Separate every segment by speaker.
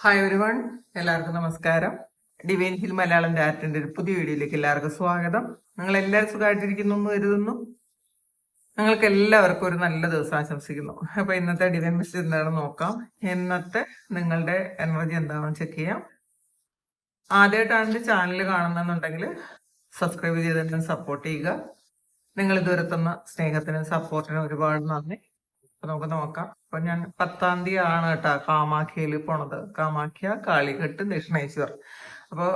Speaker 1: Hi everyone, എല്ലാവർക്കും നമസ്കാരം. Divine hill Malayalam ചാറ്റിന്റെ ഒരു പുതിയ വീഡിയോയിലേക്ക് എല്ലാവർക്കും സ്വാഗതം. നിങ്ങൾ എല്ലാവരും സുഖമായിട്ടിരിക്കുന്നു എന്ന് കരുതുന്നു. നിങ്ങൾക്ക് എല്ലാവർക്കും ഒരു നല്ല ദിവസം ആശംസിക്കുന്നു. അപ്പൊ ഇന്നത്തെ ഡിവൈൻ മെസ്സേജ് എന്താണെന്ന് നോക്കാം. ഇന്നത്തെ നിങ്ങളുടെ എനർജി എന്താണെന്ന് ചെക്ക് ചെയ്യാം. ആദ്യമായിട്ടാണ് ചാനൽ കാണുന്നുണ്ടെങ്കിൽ സബ്സ്ക്രൈബ് ചെയ്ത് തന്നെ സപ്പോർട്ട് ചെയ്യുക. നിങ്ങൾ ഇതുവരെ തന്ന സ്നേഹത്തിനും സപ്പോർട്ടിനും ഒരുപാട് നന്ദി. അപ്പൊ നമുക്ക് നോക്കാം. അപ്പൊ ഞാൻ 10-ാം തീയതി ആണ് കേട്ടോ കാമാഖ്യയിൽ പോണത്. കാമാഖ്യ, കാളിഘട്ട്, ദക്ഷിണേശ്വർ. അപ്പോൾ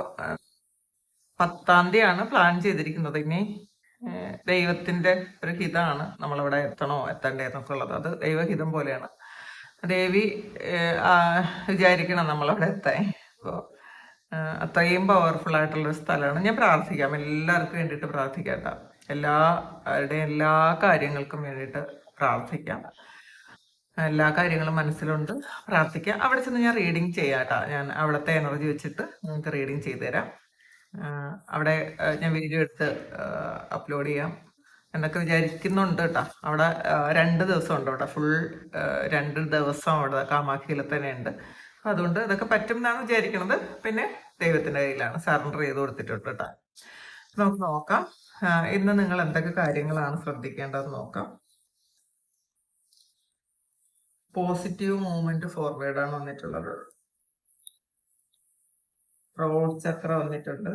Speaker 1: 10-ാം തീയതി ആണ് പ്ലാൻ ചെയ്തിരിക്കുന്നത്. ഇനി ദൈവത്തിന്റെ ഒരു ഹിതമാണ് നമ്മളവിടെ എത്തണോ എത്തണ്ടേ എന്നൊക്കെ ഉള്ളത്. അത് ദൈവഹിതം പോലെയാണ്. ദേവി വിചാരിക്കണം നമ്മളവിടെ എത്താൻ. അപ്പോൾ അത്രയും പവർഫുൾ ആയിട്ടുള്ളൊരു സ്ഥലമാണ്. ഞാൻ പ്രാർത്ഥിക്കാം, എല്ലാവർക്കും വേണ്ടിയിട്ട് പ്രാർത്ഥിക്കാം കേട്ടോ. എല്ലാവരുടെയും എല്ലാ കാര്യങ്ങൾക്കും വേണ്ടിയിട്ട് പ്രാർത്ഥിക്കാം. എല്ലാ കാര്യങ്ങളും മനസ്സിലുണ്ട്, പ്രാർത്ഥിക്കാം. അവിടെ ചെന്ന് ഞാൻ റീഡിങ് ചെയ്യാം കേട്ടോ. ഞാൻ അവിടുത്തെ എനർജി വെച്ചിട്ട് നിങ്ങൾക്ക് റീഡിങ് ചെയ്തു തരാം. അവിടെ ഞാൻ വീഡിയോ എടുത്ത് അപ്ലോഡ് ചെയ്യാം എന്നൊക്കെ വിചാരിക്കുന്നുണ്ട് കേട്ടോ. അവിടെ 2 ദിവസം ഉണ്ട്. അവിടെ ഫുൾ 2 ദിവസം അവിടെ കാമാഖ്യയിൽ തന്നെ ഉണ്ട്. അതുകൊണ്ട് ഇതൊക്കെ പറ്റും എന്നാണ് വിചാരിക്കുന്നത്. പിന്നെ ദൈവത്തിന്റെ കയ്യിലാണ്, സറണ്ടർ ചെയ്ത് കൊടുത്തിട്ടുണ്ട് കേട്ടോ. നമുക്ക് നോക്കാം ഇന്ന് നിങ്ങൾ എന്തൊക്കെ കാര്യങ്ങളാണ് ശ്രദ്ധിക്കേണ്ടതെന്ന് നോക്കാം. പോസിറ്റീവ് മൂവ്മെന്റ് ഫോർവേഡ് ആണ് വന്നിട്ടുള്ളത്. റോഡ് ചക്ര വന്നിട്ടുണ്ട്.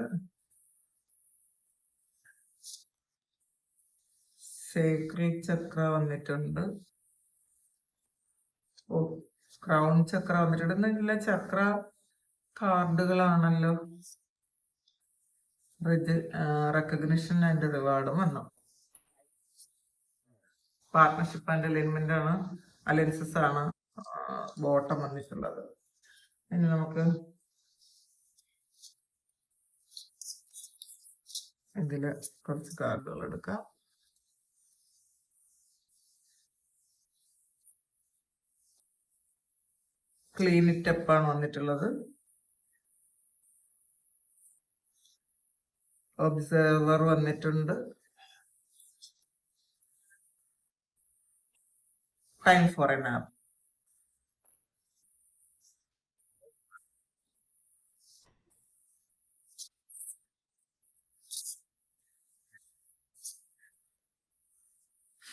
Speaker 1: സേക്രഡ് ചക്ര വന്നിട്ടുണ്ട്. ക്രൗൺ ചക്ര വന്നിട്ടുണ്ട്. എന്തെങ്കില ചക്ര കാർഡുകളാണല്ലോ. റെക്കഗ്നിഷൻ ആൻഡ് റിവാർഡും വന്നു. പാർട്ട്ണർഷിപ്പ് ആൻഡ് അലൈൻമെന്റ് ആണ്, അലയൻസസ് ആണ് ബോട്ടം വന്നിട്ടുള്ളത്. ഇനി നമുക്ക് ഇതില് കുറച്ച് കാർഡുകൾ എടുക്കാം. ക്ലീൻ ഇറ്റ് അപ്പ് ആണ് വന്നിട്ടുള്ളത്. ഒബ്സർവർ വന്നിട്ടുണ്ട്. Time for A nap.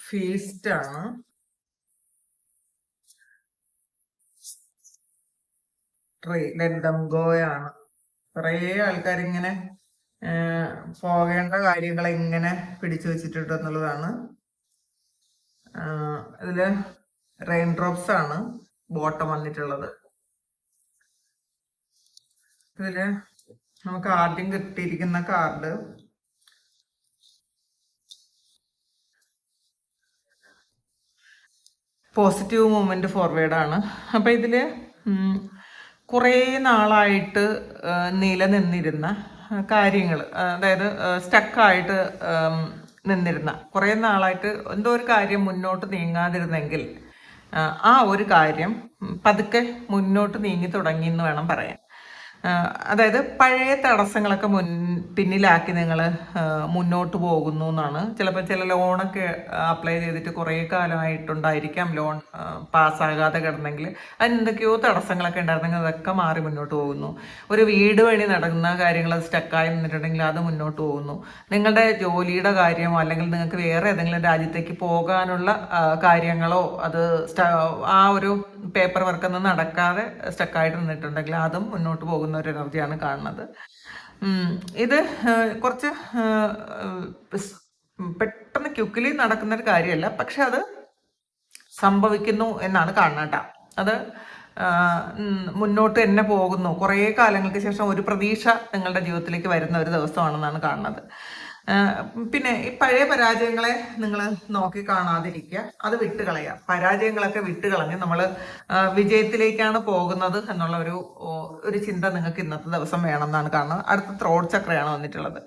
Speaker 1: Feast ആണ്. ഗോയാണ്. കുറേ ആൾക്കാരിങ്ങനെ പോകേണ്ട കാര്യങ്ങളെ ഇങ്ങനെ പിടിച്ചു വെച്ചിട്ടുണ്ട് എന്നുള്ളതാണ്. ഇതില് റെയിൻ ഡ്രോപ്സ് ആണ് ബോട്ടം വന്നിട്ടുള്ളത്. ഇതില് നമുക്ക് ആദ്യം കിട്ടിയിരിക്കുന്ന കാർഡ് പോസിറ്റീവ് മൂവ്മെന്റ് ഫോർവേഡ് ആണ്. അപ്പൊ ഇതില് കുറേ നാളായിട്ട് നിലനിന്നിരുന്ന കാര്യങ്ങൾ, അതായത് സ്റ്റക്കായിട്ട് നിന്നിരുന്ന കുറേ നാളായിട്ട് എന്തോ ഒരു കാര്യം മുന്നോട്ട് നീങ്ങാതിരുന്നെങ്കിൽ ആ ഒരു കാര്യം പതുക്കെ മുന്നോട്ട് നീങ്ങി തുടങ്ങി എന്ന് വേണം പറയാൻ. അതായത് പഴയ തടസ്സങ്ങളൊക്കെ പിന്നിലാക്കി നിങ്ങൾ മുന്നോട്ട് പോകുന്നു എന്നാണ്. ചിലപ്പോൾ ചില ലോണൊക്കെ അപ്ലൈ ചെയ്തിട്ട് കുറേ കാലമായിട്ടുണ്ടായിരിക്കാം ലോൺ പാസ്സാകാതെ കിടന്നെങ്കിൽ അതിനെന്തൊക്കെയോ തടസ്സങ്ങളൊക്കെ ഉണ്ടായിരുന്നെങ്കിൽ അതൊക്കെ മാറി മുന്നോട്ട് പോകുന്നു. ഒരു വീട് പണി നടക്കുന്ന കാര്യങ്ങൾ സ്റ്റക്കായി നിന്നിട്ടുണ്ടെങ്കിൽ അത് മുന്നോട്ട് പോകുന്നു. നിങ്ങളുടെ ജോലിയുടെ കാര്യമോ അല്ലെങ്കിൽ നിങ്ങൾക്ക് വേറെ ഏതെങ്കിലും രാജ്യത്തേക്ക് പോകാനുള്ള കാര്യങ്ങളോ അത് ആ ഒരു പേപ്പർ വർക്കൊന്നും നടക്കാതെ സ്റ്റക്കായിട്ട് നിന്നിട്ടുണ്ടെങ്കിൽ അതും മുന്നോട്ട് പോകുന്ന ഒരു എനർജിയാണ് കാണുന്നത്. ഇത് കുറച്ച് പെട്ടെന്ന് ക്യുക്കിലി നടക്കുന്ന ഒരു കാര്യമല്ല, പക്ഷെ അത് സംഭവിക്കുന്നു എന്നാണ് കാണുന്നത് കേട്ടോ. അത് മുന്നോട്ട് തന്നെ പോകുന്നു. കുറേ കാലങ്ങൾക്ക് ശേഷം ഒരു പ്രതീക്ഷ നിങ്ങളുടെ ജീവിതത്തിലേക്ക് വരുന്ന ഒരു ദിവസമാണെന്നാണ് കാണുന്നത്. പിന്നെ ഈ പഴയ പരാജയങ്ങളെ നിങ്ങൾ നോക്കി കാണാതിരിക്കുക, അത് വിട്ടുകളയുക. പരാജയങ്ങളൊക്കെ വിട്ടുകളഞ്ഞ് നമ്മൾ വിജയത്തിലേക്കാണ് പോകുന്നത് എന്നുള്ള ഒരു ചിന്ത നിങ്ങൾക്ക് ഇന്നത്തെ ദിവസം വേണമെന്നാണ് കാണുന്നത്. അടുത്ത ത്രോട്ട് ചക്രയാണ് വന്നിട്ടുള്ളത്.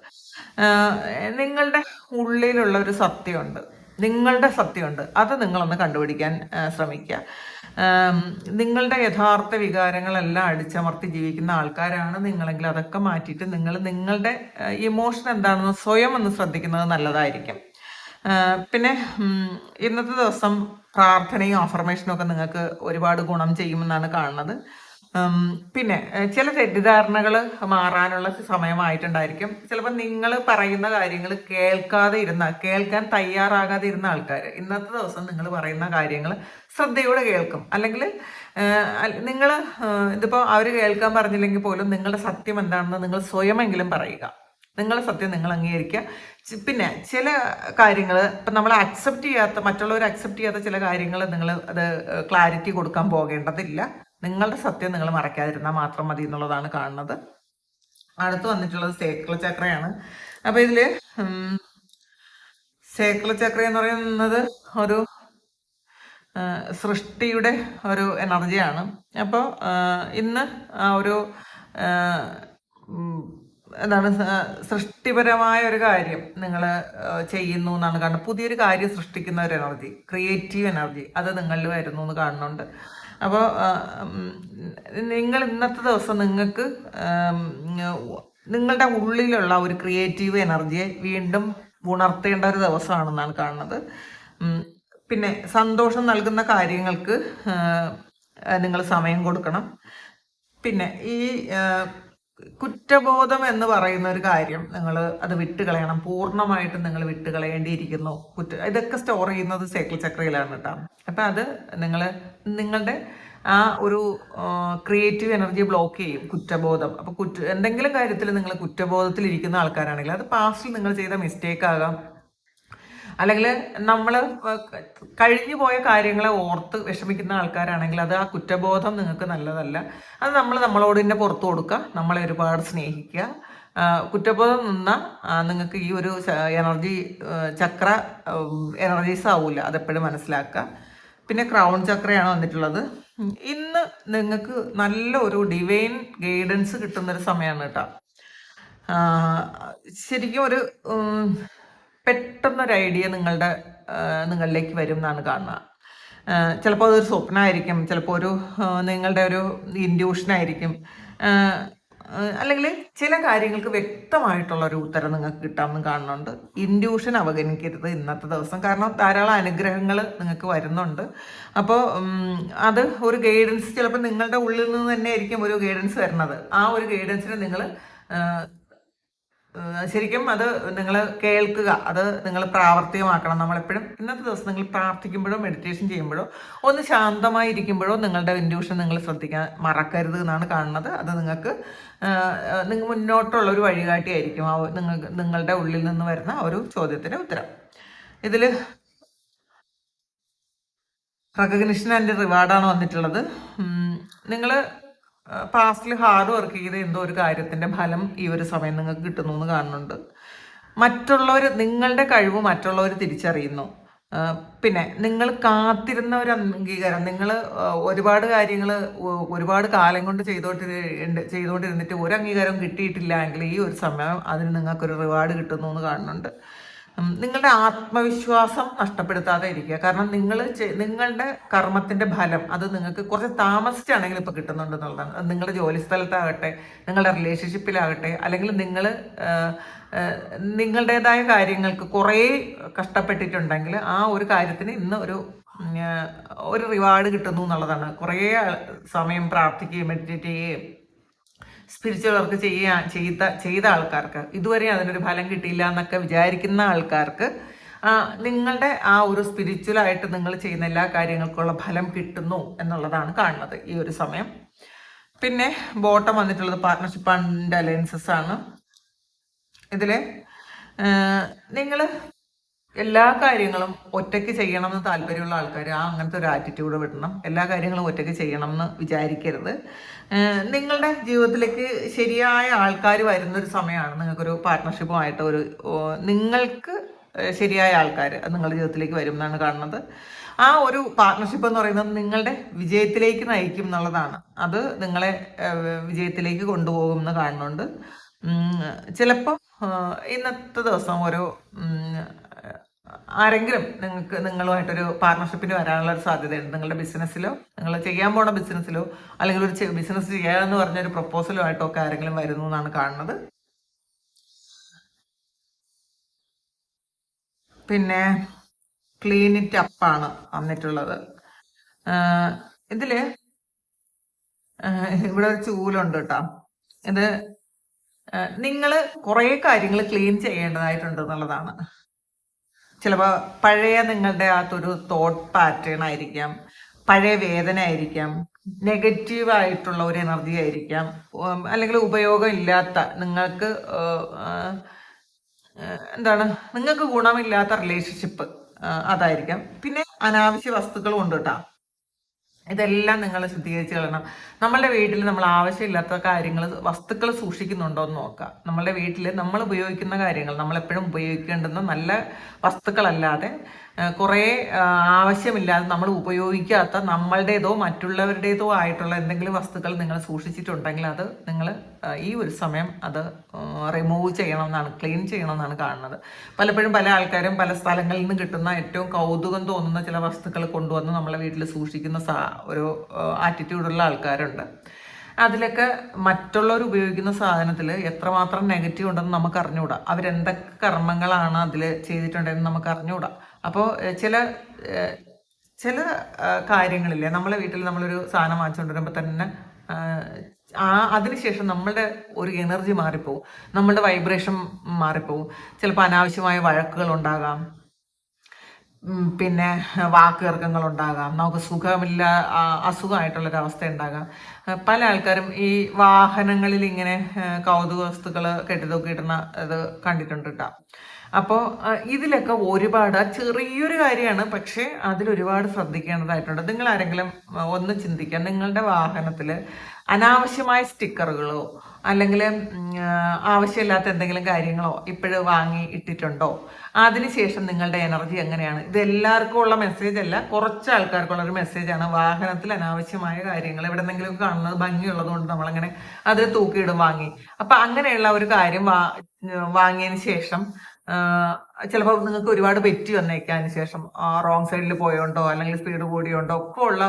Speaker 1: നിങ്ങളുടെ ഉള്ളിലുള്ള ഒരു സത്യമുണ്ട്, നിങ്ങളുടെ സത്യമുണ്ട്. അത് നിങ്ങളൊന്ന് കണ്ടുപിടിക്കാൻ ശ്രമിക്കുക. നിങ്ങളുടെ യഥാർത്ഥ വികാരങ്ങളെല്ലാം അടിച്ചമർത്തി ജീവിക്കുന്ന ആൾക്കാരാണ് നിങ്ങളെങ്കിൽ അതൊക്കെ മാറ്റിയിട്ട് നിങ്ങളുടെ ഇമോഷൻ എന്താണെന്ന് സ്വയം ഒന്ന് ശ്രദ്ധിക്കുന്നത് നല്ലതായിരിക്കും. പിന്നെ ഇന്നത്തെ ദിവസം പ്രാർത്ഥനയും അഫർമേഷനും ഒക്കെ നിങ്ങൾക്ക് ഒരുപാട് ഗുണം ചെയ്യുമെന്നാണ് കാണുന്നത്. പിന്നെ ചില തെറ്റിദ്ധാരണകൾ മാറാനുള്ള സമയമായിട്ടുണ്ടായിരിക്കും. ചിലപ്പോൾ നിങ്ങൾ പറയുന്ന കാര്യങ്ങൾ കേൾക്കാൻ തയ്യാറാകാതെ ഇരുന്ന ആൾക്കാർ ഇന്നത്തെ ദിവസം നിങ്ങൾ പറയുന്ന കാര്യങ്ങൾ ശ്രദ്ധയോടെ കേൾക്കും. അല്ലെങ്കിൽ നിങ്ങൾ ഇതിപ്പോൾ അവർ കേൾക്കാൻ പറഞ്ഞില്ലെങ്കിൽ പോലും നിങ്ങളുടെ സത്യം എന്താണെന്ന് നിങ്ങൾ സ്വയമെങ്കിലും പറയുക. നിങ്ങളുടെ സത്യം നിങ്ങൾ അംഗീകരിക്കുക. പിന്നെ ചില കാര്യങ്ങൾ ഇപ്പം നമ്മൾ മറ്റുള്ളവർ അക്സെപ്റ്റ് ചെയ്യാത്ത ചില കാര്യങ്ങൾ നിങ്ങൾ അത് ക്ലാരിറ്റി കൊടുക്കാൻ പോകേണ്ടതില്ല. നിങ്ങളുടെ സത്യം നിങ്ങൾ മറക്കാതിരുന്നാൽ മാത്രം മതി എന്നുള്ളതാണ് കാണുന്നത്. അടുത്ത് വന്നിട്ടുള്ളത് സേക്ര ചക്രയാണ്. അപ്പൊ ഇതില് സേക്ര ചക്ര എന്ന് പറയുന്നത് ഒരു സൃഷ്ടിയുടെ ഒരു എനർജിയാണ്. അപ്പോൾ ഇന്ന് ആ ഒരു എന്താണ് സൃഷ്ടിപരമായ ഒരു കാര്യം നിങ്ങൾ ചെയ്യുന്നു എന്നാണ് കാണുന്നത്. പുതിയൊരു കാര്യം സൃഷ്ടിക്കുന്ന ഒരു എനർജി, ക്രിയേറ്റീവ് എനർജി, അത് നിങ്ങളിൽ വരുന്നു എന്ന് കാണുന്നുണ്ട്. അപ്പോൾ നിങ്ങൾ ഇന്നത്തെ ദിവസം നിങ്ങൾക്ക് നിങ്ങളുടെ ഉള്ളിലുള്ള ഒരു ക്രിയേറ്റീവ് എനർജിയെ വീണ്ടും ഉണർത്തേണ്ട ഒരു ദിവസമാണെന്നാണ് കാണുന്നത്. പിന്നെ സന്തോഷം നൽകുന്ന കാര്യങ്ങൾക്ക് നിങ്ങൾ സമയം കൊടുക്കണം. പിന്നെ ഈ കുറ്റബോധം എന്ന് പറയുന്ന ഒരു കാര്യം നിങ്ങൾ അത് വിട്ടുകളയണം. പൂർണ്ണമായിട്ടും നിങ്ങൾ വിട്ടുകളയേണ്ടിയിരിക്കുന്നു. ഇതൊക്കെ സ്റ്റോർ ചെയ്യുന്നത് സൈക്കിൾ ചക്രയിലാണ് കേട്ടോ. അപ്പം അത് നിങ്ങളുടെ ആ ഒരു ക്രിയേറ്റീവ് എനർജി ബ്ലോക്ക് ചെയ്യും കുറ്റബോധം. അപ്പോൾ എന്തെങ്കിലും കാര്യത്തിൽ നിങ്ങൾ കുറ്റബോധത്തിൽ ഇരിക്കുന്ന ആൾക്കാരാണെങ്കിൽ അത് പാസ്റ്റിൽ നിങ്ങൾ ചെയ്ത മിസ്റ്റേക്ക് ആകാം, അല്ലെങ്കിൽ നമ്മൾ കഴിഞ്ഞു പോയ കാര്യങ്ങളെ ഓർത്ത് വിഷമിക്കുന്ന ആൾക്കാരാണെങ്കിൽ അത് ആ കുറ്റബോധം നിങ്ങൾക്ക് നല്ലതല്ല. അത് നമ്മളോട് തന്നെ പുറത്തു കൊടുക്കുക, നമ്മളെ ഒരുപാട് സ്നേഹിക്കുക. കുറ്റബോധം നിന്നാൽ നിങ്ങൾക്ക് ഈ ഒരു ചക്ര എനർജീസ് ആവില്ല, അതെപ്പോഴും മനസ്സിലാക്കുക. പിന്നെ ക്രൗൺ ചക്രയാണ് വന്നിട്ടുള്ളത്. ഇന്ന് നിങ്ങൾക്ക് നല്ല ഒരു ഡിവൈൻ ഗൈഡൻസ് കിട്ടുന്നൊരു സമയമാണ് കേട്ടോ. ശരിക്കും ഒരു പെട്ടെന്നൊരു ഐഡിയ നിങ്ങളിലേക്ക് വരും എന്നാണ് കാണുന്നത്. ചിലപ്പോൾ അതൊരു സ്വപ്നമായിരിക്കും, ചിലപ്പോൾ നിങ്ങളുടെ ഒരു ഇൻഡ്യൂഷനായിരിക്കും, അല്ലെങ്കിൽ ചില കാര്യങ്ങൾക്ക് വ്യക്തമായിട്ടുള്ള ഒരു ഉത്തരം നിങ്ങൾക്ക് കിട്ടാമെന്ന് കാണുന്നുണ്ട്. ഇൻഡ്യൂഷൻ അവഗണിക്കരുത് ഇന്നത്തെ ദിവസം, കാരണം ധാരാളം അനുഗ്രഹങ്ങൾ നിങ്ങൾക്ക് വരുന്നുണ്ട്. അപ്പോൾ അത് ഒരു ഗൈഡൻസ് ചിലപ്പോൾ നിങ്ങളുടെ ഉള്ളിൽ നിന്ന് തന്നെ ആയിരിക്കും ഒരു ഗൈഡൻസ് വരുന്നത്. ആ ഒരു ഗൈഡൻസിന് നിങ്ങൾ ശരിക്കും അത് നിങ്ങൾ കേൾക്കുക, അത് നിങ്ങൾ പ്രാവർത്തികമാക്കണം. നമ്മളെപ്പോഴും ഇന്നത്തെ ദിവസം നിങ്ങൾ പ്രാർത്ഥിക്കുമ്പോഴോ മെഡിറ്റേഷൻ ചെയ്യുമ്പോഴോ ഒന്ന് ശാന്തമായി ഇരിക്കുമ്പോഴോ നിങ്ങളുടെ ഇൻഡ്യൂഷൻ നിങ്ങൾ ശ്രദ്ധിക്കാൻ മറക്കരുത് എന്നാണ് കാണുന്നത്. അത് നിങ്ങൾക്ക് മുന്നോട്ടുള്ള ഒരു വഴികാട്ടിയായിരിക്കും നിങ്ങളുടെ ഉള്ളിൽ നിന്ന് വരുന്ന ഒരു ചോദ്യത്തിന് ഉത്തരം. ഇതിൽ റെക്കഗ്നിഷൻ ആൻഡ് റിവാർഡാണ് വന്നിട്ടുള്ളത്. നിങ്ങൾ പാസ്റ്റിൽ ഹാർഡ് വർക്ക് ചെയ്ത് എന്തോ ഒരു കാര്യത്തിന്റെ ഫലം ഈ ഒരു സമയം നിങ്ങൾക്ക് കിട്ടുന്നു എന്ന് കാണുന്നുണ്ട്. നിങ്ങളുടെ കഴിവ് മറ്റുള്ളവർ തിരിച്ചറിയുന്നു. പിന്നെ നിങ്ങൾ കാത്തിരുന്ന ഒരു അംഗീകാരം, നിങ്ങൾ ഒരുപാട് കാര്യങ്ങൾ ഒരുപാട് കാലം കൊണ്ട് ചെയ്തുകൊണ്ടിരുന്നിട്ട് ഒരു അംഗീകാരം കിട്ടിയിട്ടില്ല എങ്കിൽ ഈ ഒരു സമയം അതിന് നിങ്ങൾക്കൊരു റിവാർഡ് കിട്ടുന്നു എന്ന് കാണുന്നുണ്ട്. നിങ്ങളുടെ ആത്മവിശ്വാസം നഷ്ടപ്പെടുത്താതെ ഇരിക്കുക. കാരണം നിങ്ങളുടെ കർമ്മത്തിന്റെ ഫലം അത് നിങ്ങൾക്ക് കുറച്ച് താമസിച്ചാണെങ്കിൽ ഇപ്പൊ കിട്ടുന്നുണ്ട് എന്നുള്ളതാണ്. നിങ്ങളുടെ ജോലി സ്ഥലത്താകട്ടെ, നിങ്ങളുടെ റിലേഷൻഷിപ്പിലാകട്ടെ, അല്ലെങ്കിൽ നിങ്ങളുടേതായ കാര്യങ്ങൾക്ക് കുറേ കഷ്ടപ്പെട്ടിട്ടുണ്ടെങ്കിൽ ആ ഒരു കാര്യത്തിന് ഇന്ന് ഒരു റിവാർഡ് കിട്ടുന്നു എന്നുള്ളതാണ്. കുറേ സമയം പ്രാർത്ഥിക്കുകയും മെഡിറ്റേറ്റ് ചെയ്യുകയും സ്പിരിച്വൽ വർക്ക് ചെയ്ത ആൾക്കാർക്ക്, ഇതുവരെ അതിനൊരു ഫലം കിട്ടിയില്ല എന്നൊക്കെ വിചാരിക്കുന്ന ആൾക്കാർക്ക് നിങ്ങളുടെ ആ ഒരു സ്പിരിച്വലായിട്ട് നിങ്ങൾ ചെയ്യുന്ന എല്ലാ കാര്യങ്ങൾക്കുള്ള ഫലം കിട്ടുന്നു എന്നുള്ളതാണ് കാണുന്നത് ഈ ഒരു സമയം. പിന്നെ ബോട്ടം വന്നിട്ടുള്ളത് പാർട്ട്ണർഷിപ്പ് ആൻഡ് അലയൻസസ് ആണ്. ഇതില് നിങ്ങൾ എല്ലാ കാര്യങ്ങളും ഒറ്റയ്ക്ക് ചെയ്യണം എന്ന് താല്പര്യമുള്ള ആൾക്കാർ അങ്ങനത്തെ ഒരു ആറ്റിറ്റ്യൂഡ് വിടണം. എല്ലാ കാര്യങ്ങളും ഒറ്റയ്ക്ക് ചെയ്യണം എന്ന് വിചാരിക്കരുത്. നിങ്ങളുടെ ജീവിതത്തിലേക്ക് ശരിയായ ആൾക്കാർ വരുന്നൊരു സമയമാണ്. നിങ്ങൾക്കൊരു പാർട്ട്ണർഷിപ്പുമായിട്ട് നിങ്ങൾക്ക് ശരിയായ ആൾക്കാർ നിങ്ങളുടെ ജീവിതത്തിലേക്ക് വരും എന്നാണ് കാണുന്നത്. ആ ഒരു പാർട്ട്ണർഷിപ്പ് എന്ന് പറയുന്നത് നിങ്ങളുടെ വിജയത്തിലേക്ക് നയിക്കും എന്നുള്ളതാണ്. അത് നിങ്ങളെ വിജയത്തിലേക്ക് കൊണ്ടുപോകും എന്ന് കാണുന്നുണ്ട്. ചിലപ്പോൾ ഇന്നത്തെ ദിവസം ആരെങ്കിലും നിങ്ങളുമായിട്ടൊരു പാർട്ണർഷിപ്പിന് വരാനുള്ള ഒരു സാധ്യതയുണ്ട്. നിങ്ങളുടെ ബിസിനസ്സിലോ, നിങ്ങൾ ചെയ്യാൻ പോണ ബിസിനസ്സിലോ, അല്ലെങ്കിൽ ഒരു ബിസിനസ് ചെയ്യാമെന്ന് പറഞ്ഞൊരു പ്രപ്പോസലോ ആയിട്ടൊക്കെ ആരെങ്കിലും വരുന്നു എന്നാണ് കാണുന്നത്. പിന്നെ ക്ലീൻ ഇറ്റ് അപ്പാണ് വന്നിട്ടുള്ളത്. ഇതില് ഇവിടെ ഒരു ചൂലുണ്ട് കേട്ടോ. ഇത് നിങ്ങൾ കുറേ കാര്യങ്ങൾ ക്ലീൻ ചെയ്യേണ്ടതായിട്ടുണ്ട് എന്നുള്ളതാണ്. ചിലപ്പോൾ പഴയ നിങ്ങളുടെ അകത്തൊരു തോട്ട് പാറ്റേൺ ആയിരിക്കാം, പഴയ വേദന ആയിരിക്കാം, നെഗറ്റീവ് ആയിട്ടുള്ള ഒരു എനർജി ആയിരിക്കാം, അല്ലെങ്കിൽ ഉപയോഗം ഇല്ലാത്ത നിങ്ങൾക്ക് എന്താണ് നിങ്ങൾക്ക് ഗുണമില്ലാത്ത റിലേഷൻഷിപ്പ് അതായിരിക്കാം. പിന്നെ അനാവശ്യ വസ്തുക്കളും ഉണ്ട് കേട്ടോ. ഇതെല്ലാം നിങ്ങൾ ശുദ്ധീകരിച്ച് കളയണം. നമ്മളുടെ വീട്ടിൽ നമ്മൾ ആവശ്യമില്ലാത്ത കാര്യങ്ങൾ, വസ്തുക്കൾ സൂക്ഷിക്കുന്നുണ്ടോ എന്ന് നോക്കുക. നമ്മളുടെ വീട്ടിൽ നമ്മൾ ഉപയോഗിക്കുന്ന കാര്യങ്ങൾ, നമ്മളെപ്പോഴും ഉപയോഗിക്കേണ്ടുന്ന നല്ല വസ്തുക്കളല്ലാതെ കുറേ ആവശ്യമില്ലാതെ നമ്മൾ ഉപയോഗിക്കാത്ത നമ്മളുടേതോ മറ്റുള്ളവരുടേതോ ആയിട്ടുള്ള എന്തെങ്കിലും വസ്തുക്കൾ നിങ്ങൾ സൂക്ഷിച്ചിട്ടുണ്ടെങ്കിൽ അത് നിങ്ങൾ ഈ ഒരു സമയം അത് റിമൂവ് ചെയ്യണമെന്നാണ്, ക്ലീൻ ചെയ്യണമെന്നാണ് കാണുന്നത്. പലപ്പോഴും പല ആൾക്കാരും പല സ്ഥലങ്ങളിൽ നിന്ന് കിട്ടുന്ന ഏറ്റവും കൗതുകം തോന്നുന്ന ചില വസ്തുക്കൾ കൊണ്ടുവന്ന് നമ്മളെ വീട്ടിൽ സൂക്ഷിക്കുന്ന ഒരു ആറ്റിറ്റ്യൂഡുള്ള ആൾക്കാരുണ്ട്. അതിലൊക്കെ മറ്റുള്ളവർ ഉപയോഗിക്കുന്ന സാധനത്തിൽ എത്രമാത്രം നെഗറ്റീവ് ഉണ്ടെന്ന് നമുക്ക് അറിഞ്ഞുകൂടാ. അവരെന്തൊക്കെ കർമ്മങ്ങളാണ് അതിൽ ചെയ്തിട്ടുണ്ടെന്ന് നമുക്ക് അറിഞ്ഞുകൂടാ. അപ്പോൾ ചില കാര്യങ്ങളില്ലേ, നമ്മളെ വീട്ടിൽ നമ്മളൊരു സാധനം വാങ്ങിച്ചുകൊണ്ട് വരുമ്പോൾ തന്നെ അതിനുശേഷം നമ്മളുടെ ഒരു എനർജി മാറിപ്പോവും, നമ്മളുടെ വൈബ്രേഷൻ മാറിപ്പോവും. ചിലപ്പോൾ അനാവശ്യമായ വഴക്കുകൾ ഉണ്ടാകാം, പിന്നെ വാക്കുതർക്കങ്ങൾ ഉണ്ടാകാം, നമുക്ക് സുഖമില്ല അസുഖമായിട്ടുള്ളൊരവസ്ഥ ഉണ്ടാകാം. പല ആൾക്കാരും ഈ വാഹനങ്ങളിൽ ഇങ്ങനെ കൗതുക വസ്തുക്കൾ കെട്ടിത്തൂക്കിയിടുന്ന ഇത് കണ്ടിട്ടുണ്ട് കേട്ടോ. അപ്പോൾ ഇതിലൊക്കെ ഒരുപാട് ചെറിയൊരു കാര്യമാണ്, പക്ഷേ അതിലൊരുപാട് ശ്രദ്ധിക്കേണ്ടതായിട്ടുണ്ട്. നിങ്ങൾ ആരെങ്കിലും ഒന്ന് ചിന്തിക്കുക, നിങ്ങളുടെ വാഹനത്തിൽ അനാവശ്യമായ സ്റ്റിക്കറുകളോ അല്ലെങ്കിൽ ആവശ്യമില്ലാത്ത എന്തെങ്കിലും കാര്യങ്ങളോ ഇപ്പോഴും വാങ്ങി ഇട്ടിട്ടുണ്ടോ? അതിനുശേഷം നിങ്ങളുടെ എനർജി എങ്ങനെയാണ്? ഇത് എല്ലാവർക്കും ഉള്ള മെസ്സേജ് അല്ല, കുറച്ച് ആൾക്കാർക്കുള്ള ഒരു മെസ്സേജാണ്. വാഹനത്തിൽ അനാവശ്യമായ കാര്യങ്ങൾ എവിടെന്നെങ്കിലും കാണുന്നത് ഭംഗിയുള്ളത് കൊണ്ട് നമ്മളങ്ങനെ അത് തൂക്കിയിടും വാങ്ങി. അപ്പൊ അങ്ങനെയുള്ള ഒരു കാര്യം വാങ്ങിയതിന് ശേഷം ചിലപ്പോൾ നിങ്ങൾക്ക് ഒരുപാട് പെറ്റി വന്നേക്കാം. അതിന് ശേഷം റോങ് സൈഡിൽ പോയോണ്ടോ അല്ലെങ്കിൽ സ്പീഡ് കൂടിയോണ്ടോ ഒക്കെ ഉള്ള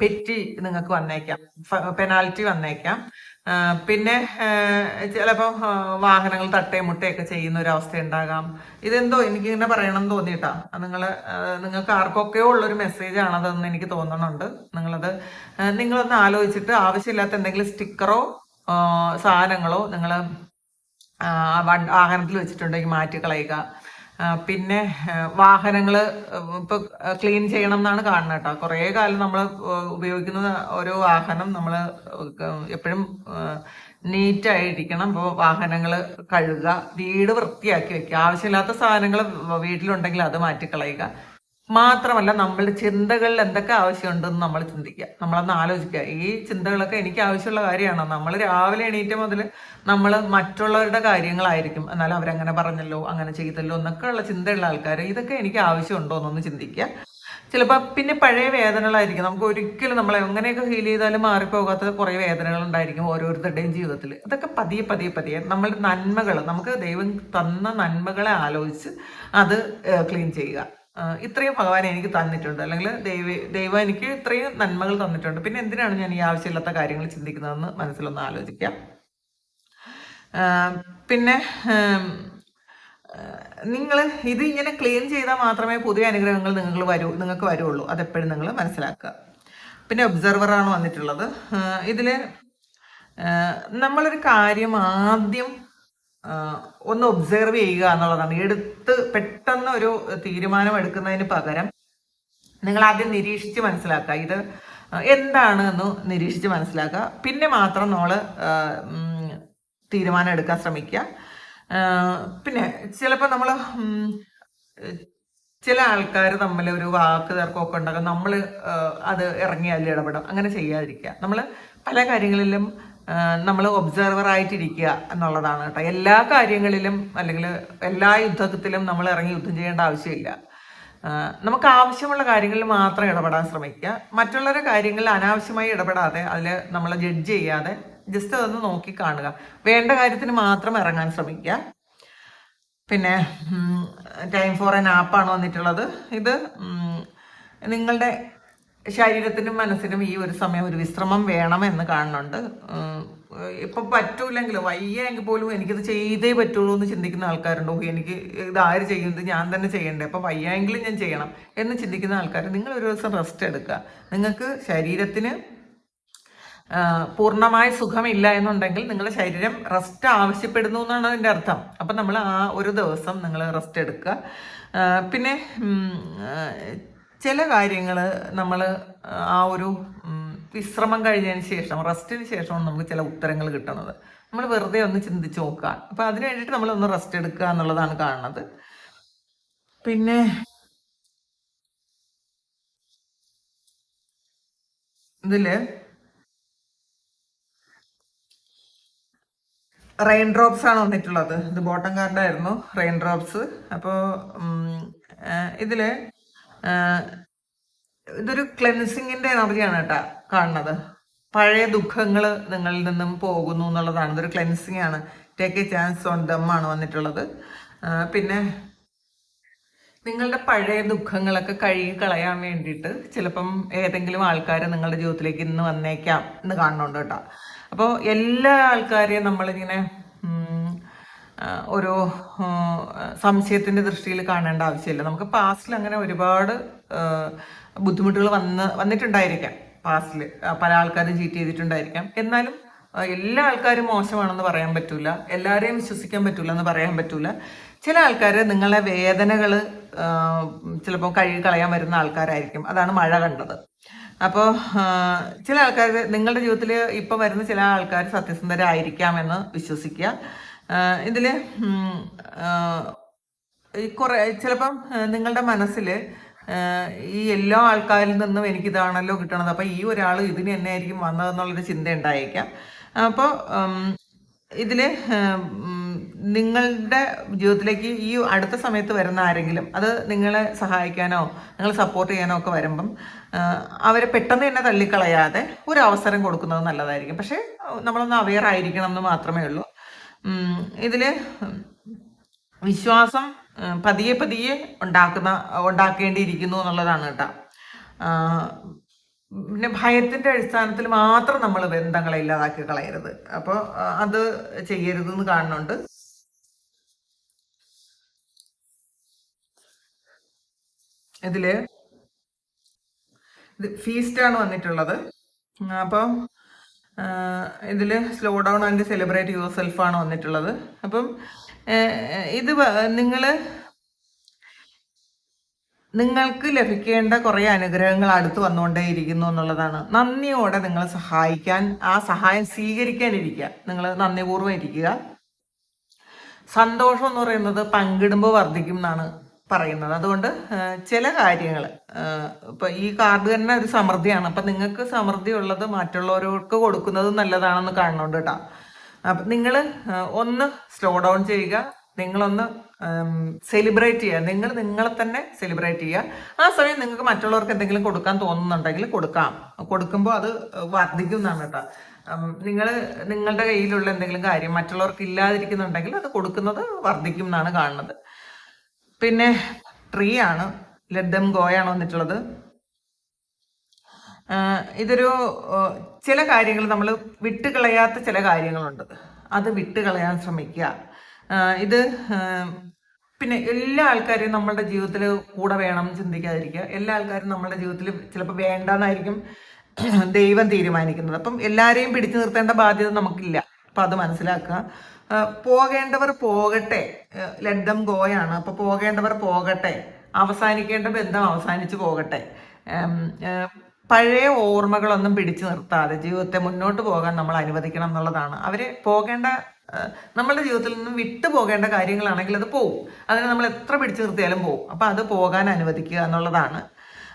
Speaker 1: പെറ്റി നിങ്ങൾക്ക് വന്നേക്കാം, പെനാൽറ്റി വന്നേക്കാം. പിന്നെ ചിലപ്പോൾ വാഹനങ്ങൾ തട്ടയും മുട്ടയൊക്കെ ചെയ്യുന്ന ഒരു അവസ്ഥ ഉണ്ടാകാം. ഇതെന്തോ എനിക്കിങ്ങനെ പറയണം എന്ന് തോന്നിയിട്ടാ. നിങ്ങൾക്ക് ആർക്കൊക്കെയോ ഉള്ളൊരു മെസ്സേജ് ആണതെന്ന് എനിക്ക് തോന്നുന്നുണ്ട്. നിങ്ങളൊന്ന് ആലോചിച്ചിട്ട് ആവശ്യമില്ലാത്ത എന്തെങ്കിലും സ്റ്റിക്കറോ സാധനങ്ങളോ നിങ്ങൾ വാഹനത്തിൽ വെച്ചിട്ടുണ്ടെങ്കിൽ മാറ്റിക്കളയുക. പിന്നെ വാഹനങ്ങൾ ഇപ്പോൾ ക്ലീൻ ചെയ്യണം എന്നാണ് കാണുന്നത് കേട്ടോ. കുറേ കാലം നമ്മൾ ഉപയോഗിക്കുന്ന ഓരോ വാഹനം നമ്മൾ എപ്പോഴും നീറ്റായിരിക്കണം. അപ്പോൾ വാഹനങ്ങൾ കഴുകുക, വീട് വൃത്തിയാക്കി വെക്കുക. ആവശ്യമില്ലാത്ത സാധനങ്ങൾ വീട്ടിലുണ്ടെങ്കിൽ അത് മാറ്റിക്കളയുക. മാത്രമല്ല നമ്മളുടെ ചിന്തകളിൽ എന്തൊക്കെ ആവശ്യമുണ്ടെന്ന് നമ്മൾ ചിന്തിക്കുക, നമ്മളൊന്ന് ആലോചിക്കുക. ഈ ചിന്തകളൊക്കെ എനിക്ക് ആവശ്യമുള്ള കാര്യമാണോ? നമ്മൾ രാവിലെ എണീറ്റ മുതൽ നമ്മൾ മറ്റുള്ളവരുടെ കാര്യങ്ങളായിരിക്കും, എന്നാലും അവരങ്ങനെ പറഞ്ഞല്ലോ അങ്ങനെ ചെയ്തല്ലോ എന്നൊക്കെ ഉള്ള ചിന്തയുള്ള ആൾക്കാർ ഇതൊക്കെ എനിക്ക് ആവശ്യമുണ്ടോ എന്നൊന്ന് ചിന്തിക്കുക. ചിലപ്പോൾ പിന്നെ പഴയ വേദനകളായിരിക്കും. നമുക്ക് ഒരിക്കലും നമ്മൾ എങ്ങനെയൊക്കെ ഫീൽ ചെയ്താലും മാറിപ്പോകാത്ത കുറേ വേദനകൾ ഉണ്ടായിരിക്കും ഓരോരുത്തരുടെയും ജീവിതത്തിൽ. അതൊക്കെ പതിയെ പതിയെ പതിയെ നമ്മളുടെ നന്മകൾ, നമുക്ക് ദൈവം തന്ന നന്മകളെ ആലോചിച്ച് അത് ക്ലീൻ ചെയ്യുക. ഇത്രയും ഭഗവാൻ എനിക്ക് തന്നിട്ടുണ്ട്, അല്ലെങ്കിൽ ദൈവം എനിക്ക് ഇത്രയും നന്മകൾ തന്നിട്ടുണ്ട്, പിന്നെ എന്തിനാണ് ഞാൻ ഈ ആവശ്യമില്ലാത്ത കാര്യങ്ങൾ ചിന്തിക്കുന്നതെന്ന് മനസ്സിലൊന്ന് ആലോചിക്കാം. പിന്നെ നിങ്ങൾ ഇത് ഇങ്ങനെ ക്ലീൻ ചെയ്താൽ മാത്രമേ പുതിയ അനുഗ്രഹങ്ങൾ നിങ്ങൾക്ക് വരുള്ളൂ. അതെപ്പോഴും നിങ്ങൾ മനസ്സിലാക്കുക. പിന്നെ ഒബ്സർവറാണ് വന്നിട്ടുള്ളത്. ഇതിൽ നമ്മളൊരു കാര്യം ആദ്യം ഒന്ന് ഒബ്സർവ് ചെയ്യുക എന്നുള്ളതാണ്. പെട്ടെന്ന് ഒരു തീരുമാനം എടുക്കുന്നതിന് പകരം നിങ്ങൾ ആദ്യം നിരീക്ഷിച്ച് മനസ്സിലാക്കുക, ഇത് എന്താണ് എന്ന് നിരീക്ഷിച്ച് മനസ്സിലാക്കുക. പിന്നെ മാത്രം നമ്മൾ തീരുമാനം എടുക്കാൻ ശ്രമിക്കുക. പിന്നെ ചിലപ്പോൾ നമ്മൾ ചില ആൾക്കാർ തമ്മിൽ ഒരു വാക്ക് തർക്കമൊക്കെ ഉണ്ടാകും, നമ്മൾ അത് ഇറങ്ങി അതിൽ ഇടപെടും. അങ്ങനെ ചെയ്യാതിരിക്കുക. നമ്മൾ പല കാര്യങ്ങളിലും നമ്മൾ ഒബ്സർവർ ആയിട്ടിരിക്കുക എന്നുള്ളതാണ് കേട്ടോ. എല്ലാ കാര്യങ്ങളിലും അല്ലെങ്കിൽ എല്ലാ യുദ്ധത്തിലും നമ്മൾ ഇറങ്ങി യുദ്ധം ചെയ്യേണ്ട ആവശ്യമില്ല. നമുക്ക് ആവശ്യമുള്ള കാര്യങ്ങളിൽ മാത്രം ഇടപെടാൻ ശ്രമിക്കുക. മറ്റുള്ളവരുടെ കാര്യങ്ങളിൽ അനാവശ്യമായി ഇടപെടാതെ അതിൽ നമ്മൾ ജഡ്ജ് ചെയ്യാതെ ജസ്റ്റ് അതൊന്ന് നോക്കി കാണുക. വേണ്ട കാര്യത്തിന് മാത്രം ഇറങ്ങാൻ ശ്രമിക്കുക. പിന്നെ ടൈം ഫോർ എൻ ആപ്പാണ് വന്നിട്ടുള്ളത്. ഇത് നിങ്ങളുടെ ശരീരത്തിനും മനസ്സിനും ഈ ഒരു സമയം ഒരു വിശ്രമം വേണമെന്ന് കാണുന്നുണ്ട്. ഇപ്പം പറ്റൂലെങ്കിലും വയ്യെങ്കിൽ പോലും എനിക്കിത് ചെയ്തേ പറ്റുള്ളൂ എന്ന് ചിന്തിക്കുന്ന ആൾക്കാരുണ്ടോ? എനിക്ക് ഇത് ആര് ചെയ്യുന്നത്, ഞാൻ തന്നെ ചെയ്യണ്ടേ, അപ്പം വയ്യെങ്കിലും ഞാൻ ചെയ്യണം എന്ന് ചിന്തിക്കുന്ന ആൾക്കാർ, നിങ്ങൾ ഒരു ദിവസം റെസ്റ്റ് എടുക്കുക. നിങ്ങൾക്ക് ശരീരത്തിന് പൂർണ്ണമായ സുഖമില്ല എന്നുണ്ടെങ്കിൽ നിങ്ങളുടെ ശരീരം റെസ്റ്റ് ആവശ്യപ്പെടുന്നു എന്നാണ് അതിൻ്റെ അർത്ഥം. അപ്പം നമ്മൾ ആ ഒരു ദിവസം നിങ്ങൾ റെസ്റ്റ് എടുക്കുക. പിന്നെ ചില കാര്യങ്ങൾ നമ്മൾ ആ ഒരു വിശ്രമം കഴിഞ്ഞതിന് ശേഷം, റെസ്റ്റിന് ശേഷമാണ് നമുക്ക് ചില ഉത്തരങ്ങൾ കിട്ടുന്നത്. നമ്മൾ വെറുതെ ഒന്ന് ചിന്തിച്ച് നോക്കുക. അപ്പം അതിന് വേണ്ടിയിട്ട് നമ്മളൊന്ന് റെസ്റ്റ് എടുക്കുക എന്നുള്ളതാണ് കാണുന്നത്. പിന്നെ ഇതില് റെയിൻ ഡ്രോപ്സ് ആണ് വന്നിട്ടുള്ളത്. ഇത് ബോട്ടം കാർഡായിരുന്നു റെയിൻ ഡ്രോപ്സ്. അപ്പോൾ ഇതില് ആ, ഇതൊരു ക്ലെൻസിങ്ങിന്റെ എനർജിയാണ് കേട്ടാ കാണുന്നത്. പഴയ ദുഃഖങ്ങൾ നിങ്ങളിൽ നിന്നും പോകുന്നു എന്നുള്ളതാണ്. ഇതൊരു ക്ലെൻസിങ് ആണ്. Take A chance on them ആണ് വന്നിട്ടുള്ളത്. പിന്നെ നിങ്ങളുടെ പഴയ ദുഃഖങ്ങളൊക്കെ കഴുകി കളയാൻ വേണ്ടിയിട്ട് ചിലപ്പം ഏതെങ്കിലും ആൾക്കാർ നിങ്ങളുടെ ജീവിതത്തിലേക്ക് ഇന്ന് വന്നേക്കാം എന്ന് കാണുന്നുണ്ട് കേട്ടോ. അപ്പോൾ എല്ലാ ആൾക്കാരെയും നമ്മളിങ്ങനെ ഒരു സംശയത്തിന്റെ ദൃഷ്ടിയിൽ കാണേണ്ട ആവശ്യമില്ല. നമുക്ക് പാസ്റ്റിൽ അങ്ങനെ ഒരുപാട് ബുദ്ധിമുട്ടുകൾ വന്നിട്ടുണ്ടായിരിക്കാം. പാസ്റ്റിൽ പല ആൾക്കാരും ചീറ്റ് ചെയ്തിട്ടുണ്ടായിരിക്കാം. എന്നാലും എല്ലാ ആൾക്കാരും മോശമാണെന്ന് പറയാൻ പറ്റൂല, എല്ലാവരെയും വിശ്വസിക്കാൻ പറ്റൂല എന്ന് പറയാൻ പറ്റൂല. ചില ആൾക്കാർ നിങ്ങളെ വേദനകൾ ചിലപ്പോൾ കഴുകി കളയാൻ വരുന്ന ആൾക്കാരായിരിക്കും. അതാണ് മഴ കണ്ടത്. അപ്പോൾ ചില ആൾക്കാർ നിങ്ങളുടെ ജീവിതത്തിൽ ഇപ്പം വരുന്ന ചില ആൾക്കാർ സത്യസന്ധരായിരിക്കാമെന്ന് വിശ്വസിക്കുക. ഇതില് കുറെ ചിലപ്പം നിങ്ങളുടെ മനസ്സിൽ ഈ എല്ലാ ആൾക്കാരിൽ നിന്നും എനിക്കിതാണല്ലോ കിട്ടണത്, അപ്പം ഈ ഒരാൾ ഇതിന് തന്നെ ആയിരിക്കും വന്നതെന്നുള്ളൊരു ചിന്ത ഉണ്ടായേക്കാം. അപ്പോൾ ഇതിൽ നിങ്ങളുടെ ജീവിതത്തിലേക്ക് ഈ അടുത്ത സമയത്ത് വരുന്ന ആരെങ്കിലും അത് നിങ്ങളെ സഹായിക്കാനോ നിങ്ങളെ സപ്പോർട്ട് ചെയ്യാനോ ഒക്കെ വരുമ്പം അവരെ പെട്ടെന്ന് തന്നെ തള്ളിക്കളയാതെ ഒരു അവസരം കൊടുക്കുന്നത് നല്ലതായിരിക്കും. പക്ഷേ നമ്മളൊന്ന് അവെയർ ആയിരിക്കണം എന്ന് മാത്രമേ ഉള്ളൂ. ഇതില് വിശ്വാസം പതിയെ പതിയെ ഉണ്ടാക്കേണ്ടിയിരിക്കുന്നു എന്നുള്ളതാണ് കേട്ടോ. പിന്നെ ഭയത്തിന്റെ അടിസ്ഥാനത്തിൽ മാത്രം നമ്മൾ ബന്ധങ്ങളെ ഇല്ലാതാക്കി കളയരുത്. അപ്പോൾ അത് ചെയ്യരുതെന്ന് കാണുന്നുണ്ട്. ഇതില് ഇത് ഫീസ്റ്റാണ് വന്നിട്ടുള്ളത്. അപ്പം ഇതിൽ slow down and celebrate your സെൽഫാണ് വന്നിട്ടുള്ളത്. അപ്പം ഇത് നിങ്ങൾ നിങ്ങൾക്ക് ലഭിക്കേണ്ട കുറേ അനുഗ്രഹങ്ങൾ അടുത്ത് വന്നുകൊണ്ടേയിരിക്കുന്നു എന്നുള്ളതാണ്. നന്ദിയോടെ നിങ്ങൾ സഹായിക്കാൻ, ആ സഹായം സ്വീകരിക്കാനിരിക്കുക. നിങ്ങൾ നന്ദിപൂർവ്വം ഇരിക്കുക. സന്തോഷം എന്ന് പറയുന്നത് പങ്കിടുമ്പോൾ വർദ്ധിക്കും എന്നാണ് പറയുന്നത്. അതുകൊണ്ട് ചില കാര്യങ്ങൾ ഇപ്പൊ ഈ കാർഡ് തന്നെ ഒരു സമൃദ്ധിയാണ്. അപ്പൊ നിങ്ങൾക്ക് സമൃദ്ധി ഉള്ളത് മറ്റുള്ളവർക്ക് കൊടുക്കുന്നത് നല്ലതാണെന്ന് കാണുന്നുണ്ട് കേട്ടോ. അപ്പൊ നിങ്ങൾ ഒന്ന് സ്ലോ ഡൗൺ ചെയ്യുക. നിങ്ങളൊന്ന് സെലിബ്രേറ്റ് ചെയ്യുക. നിങ്ങൾ നിങ്ങളെ തന്നെ സെലിബ്രേറ്റ് ചെയ്യുക. ആ സമയം നിങ്ങൾക്ക് മറ്റുള്ളവർക്ക് എന്തെങ്കിലും കൊടുക്കാൻ തോന്നുന്നുണ്ടെങ്കിൽ കൊടുക്കാം. കൊടുക്കുമ്പോൾ അത് വർദ്ധിക്കും എന്നാണ് കേട്ടോ. നിങ്ങൾ നിങ്ങളുടെ കയ്യിലുള്ള എന്തെങ്കിലും കാര്യം മറ്റുള്ളവർക്ക് ഇല്ലാതിരിക്കുന്നുണ്ടെങ്കിൽ അത് കൊടുക്കുന്നത് വർദ്ധിക്കും എന്നാണ് കാണുന്നത്. പിന്നെ ട്രീ ആണ്, ലെറ്റ് ദം ഗോ ആണ് വന്നിട്ടുള്ളത്. ഇതൊരു ചില കാര്യങ്ങൾ നമ്മൾ വിട്ടുകളയാത്ത ചില കാര്യങ്ങളുണ്ട്, അത് വിട്ടുകളയാൻ ശ്രമിക്കുക. ഇത് പിന്നെ എല്ലാ ആൾക്കാരെയും നമ്മളുടെ ജീവിതത്തിൽ കൂടെ വേണം ചിന്തിക്കാതിരിക്കുക. എല്ലാ ആൾക്കാരും നമ്മളുടെ ജീവിതത്തിൽ ചിലപ്പോൾ വേണ്ടെന്നായിരിക്കും ദൈവം തീരുമാനിക്കുന്നത്. അപ്പം എല്ലാവരെയും പിടിച്ചു നിർത്തേണ്ട ബാധ്യത നമുക്കില്ല. അപ്പം അത് മനസ്സിലാക്കുക. പോകേണ്ടവർ പോകട്ടെ, ലെറ്റ് ദം ഗോയാണ്. അപ്പൊ പോകേണ്ടവർ പോകട്ടെ, അവസാനിക്കേണ്ട ബന്ധം അവസാനിച്ചു പോകട്ടെ. പഴയ ഓർമ്മകളൊന്നും പിടിച്ചു നിർത്താതെ ജീവിതത്തെ മുന്നോട്ട് പോകാൻ നമ്മൾ അനുവദിക്കണം എന്നുള്ളതാണ്. അവര് പോകേണ്ട, നമ്മളുടെ ജീവിതത്തിൽ നിന്നും വിട്ടു പോകേണ്ട കാര്യങ്ങളാണെങ്കിൽ അത് പോവും. അതിനെ നമ്മൾ എത്ര പിടിച്ചു നിർത്തിയാലും പോവും. അപ്പൊ അത് പോകാൻ അനുവദിക്കുക എന്നുള്ളതാണ്.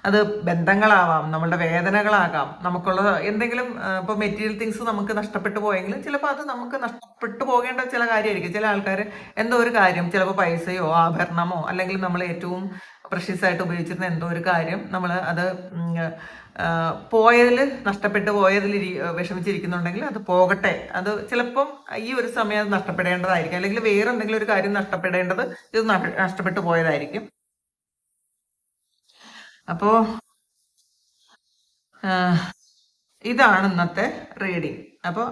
Speaker 1: അത് ബന്ധങ്ങളാവാം, നമ്മളുടെ വേദനകളാകാം, നമുക്കുള്ള എന്തെങ്കിലും ഇപ്പോൾ മെറ്റീരിയൽ തിങ്സ് നമുക്ക് നഷ്ടപ്പെട്ടു പോയെങ്കിലും ചിലപ്പോൾ അത് നമുക്ക് നഷ്ടപ്പെട്ടു പോകേണ്ട ചില കാര്യമായിരിക്കും. ചില ആൾക്കാർ എന്തോ ഒരു കാര്യം, ചിലപ്പോൾ പൈസയോ ആഭരണമോ അല്ലെങ്കിൽ നമ്മൾ ഏറ്റവും പ്രഷ്യസ് ആയിട്ട് ഉപയോഗിച്ചിരുന്ന എന്തോ ഒരു കാര്യം നമ്മൾ അത് പോയതിൽ, നഷ്ടപ്പെട്ടു പോയതിൽ വിഷമിച്ചിരിക്കുന്നുണ്ടെങ്കിൽ അത് പോകട്ടെ. അത് ചിലപ്പം ഈ ഒരു സമയം അത് നഷ്ടപ്പെടേണ്ടതായിരിക്കും, അല്ലെങ്കിൽ വേറെ എന്തെങ്കിലും ഒരു കാര്യം നഷ്ടപ്പെടേണ്ടത് ഇത് നഷ്ടപ്പെട്ടു പോയതായിരിക്കും. അപ്പോ ഇതാണ് ഇന്നത്തെ റീഡിങ്. അപ്പോൾ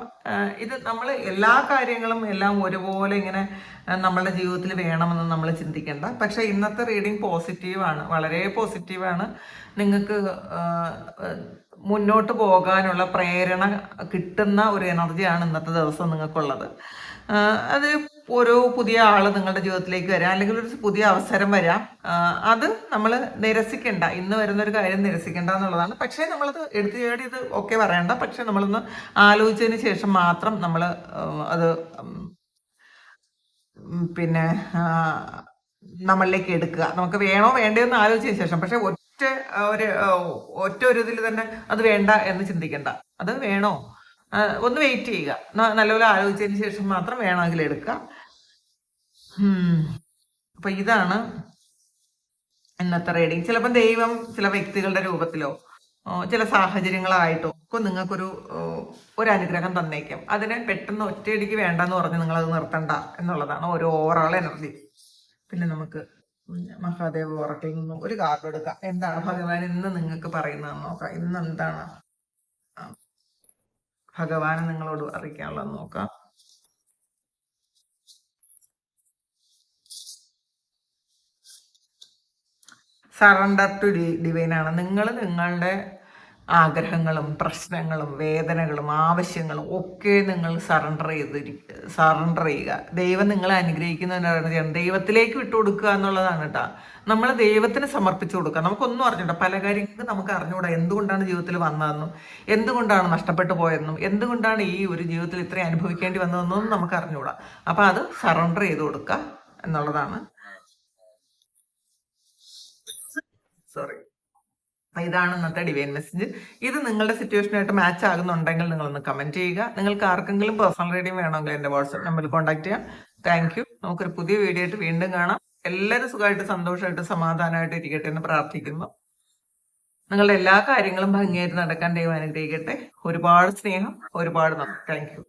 Speaker 1: ഇത് നമ്മൾ എല്ലാ കാര്യങ്ങളും എല്ലാം ഒരുപോലെ ഇങ്ങനെ നമ്മളുടെ ജീവിതത്തിൽ വേണമെന്ന് നമ്മൾ ചിന്തിക്കേണ്ട. പക്ഷെ ഇന്നത്തെ റീഡിങ് പോസിറ്റീവാണ്, വളരെ പോസിറ്റീവാണ്. നിങ്ങൾക്ക് മുന്നോട്ട് പോകാനുള്ള പ്രേരണ കിട്ടുന്ന ഒരു എനർജിയാണ് ഇന്നത്തെ ദിവസം നിങ്ങൾക്കുള്ളത്. അത് ഒരു പുതിയ ആൾ നിങ്ങളുടെ ജീവിതത്തിലേക്ക് വരാം, അല്ലെങ്കിൽ ഒരു പുതിയ അവസരം വരാം. അത് നമ്മൾ നിരസിക്കണ്ട, ഇന്ന് വരുന്നൊരു കാര്യം നിരസിക്കണ്ട എന്നുള്ളതാണ്. പക്ഷേ നമ്മളത് എടുത്തു ചാടി ഇത് ഒക്കെ പറയണ്ട. പക്ഷെ നമ്മളൊന്ന് ആലോചിച്ചതിന് ശേഷം മാത്രം നമ്മൾ അത് പിന്നെ നമ്മളിലേക്ക് എടുക്കുക. നമുക്ക് വേണോ വേണ്ടയോ എന്ന് ആലോചിച്ചതിന് ശേഷം. പക്ഷെ ഒറ്റ ഒരു ഇതിൽ തന്നെ അത് വേണ്ട എന്ന് ചിന്തിക്കണ്ട. അത് വേണോ, ഒന്ന് വെയിറ്റ് ചെയ്യുക. നല്ലപോലെ ആലോചിച്ചതിന് ശേഷം മാത്രം വേണമെങ്കിൽ എടുക്കുക. അപ്പൊ ഇതാണ് ഇന്നത്തെ റീഡിങ്. ചിലപ്പോൾ ദൈവം ചില വ്യക്തികളുടെ രൂപത്തിലോ ചില സാഹചര്യങ്ങളായിട്ടോ ഒക്കെ നിങ്ങൾക്കൊരു അനുഗ്രഹം തന്നേക്കും. അതിനെ പെട്ടെന്ന് ഒറ്റയടിക്ക് വേണ്ടെന്ന് പറഞ്ഞ് നിങ്ങളത് നിർത്തണ്ട എന്നുള്ളതാണ് ഒരു ഓവറോൾ എനർജി. പിന്നെ നമുക്ക് മഹാദേവ് ഓറക്കിൽ നിന്നും ഒരു കാർഡ് എടുക്കാം. എന്താണ് ഭഗവാൻ ഇന്ന് നിങ്ങൾക്ക് പറയുന്നതെന്ന് നോക്കാം. ഇന്ന് എന്താണ് ഭഗവാൻ നിങ്ങളോട് അറിയിക്കാനുള്ളത് നോക്കാം. സറണ്ടർ ടു ഡിവൈൻ ആണ്. നിങ്ങൾ നിങ്ങളുടെ ആഗ്രഹങ്ങളും പ്രശ്നങ്ങളും വേദനകളും ആവശ്യങ്ങളും ഒക്കെ നിങ്ങൾ സറണ്ടർ ചെയ്യുക. ദൈവം നിങ്ങളെ അനുഗ്രഹിക്കുന്നതിനാണ് ദൈവത്തിലേക്ക് വിട്ടുകൊടുക്കുക എന്നുള്ളതാണ് കേട്ടോ. നമ്മൾ ദൈവത്തിന് സമർപ്പിച്ചു കൊടുക്കുക. നമുക്കൊന്നും അറിഞ്ഞൂടാ, പല കാര്യങ്ങൾക്ക് നമുക്ക് അറിഞ്ഞുകൂടാ. എന്തുകൊണ്ടാണ് ജീവിതത്തിൽ വന്നതെന്നും എന്തുകൊണ്ടാണ് നഷ്ടപ്പെട്ടു പോയതെന്നും എന്തുകൊണ്ടാണ് ഈ ഒരു ജീവിതത്തിൽ ഇത്രയും അനുഭവിക്കേണ്ടി വന്നതെന്നും നമുക്ക് അറിഞ്ഞുകൂടാ. അപ്പം അത് സറണ്ടർ ചെയ്ത് കൊടുക്കുക എന്നുള്ളതാണ്. സോറി. ഇതാണ് ഇന്നത്തെ ഡിവൈൻ മെസ്സേജ്. ഇത് നിങ്ങളുടെ സിറ്റുവേഷനായിട്ട് മാച്ച് ആകുന്നുണ്ടെങ്കിൽ നിങ്ങളൊന്ന് കമന്റ് ചെയ്യുക. നിങ്ങൾക്ക് ആർക്കെങ്കിലും പേഴ്സണൽ റീഡിംഗ് വേണമെങ്കിൽ എൻ്റെ വാട്സ്ആപ്പ് നമ്പറിൽ കോൺടാക്ട് ചെയ്യാം. Thank you. നമുക്കൊരു പുതിയ വീഡിയോ ആയിട്ട് വീണ്ടും കാണാം. എല്ലാവരും സുഖമായിട്ട് സന്തോഷമായിട്ട് സമാധാനമായിട്ട് ഇരിക്കട്ടെ എന്ന് പ്രാർത്ഥിക്കുന്നു. നിങ്ങളുടെ എല്ലാ കാര്യങ്ങളും ഭംഗിയായിട്ട് നടക്കാൻ ദൈവം അനുഗ്രഹിക്കട്ടെ. ഒരുപാട് സ്നേഹം, ഒരുപാട് നന്ദി. Thank you.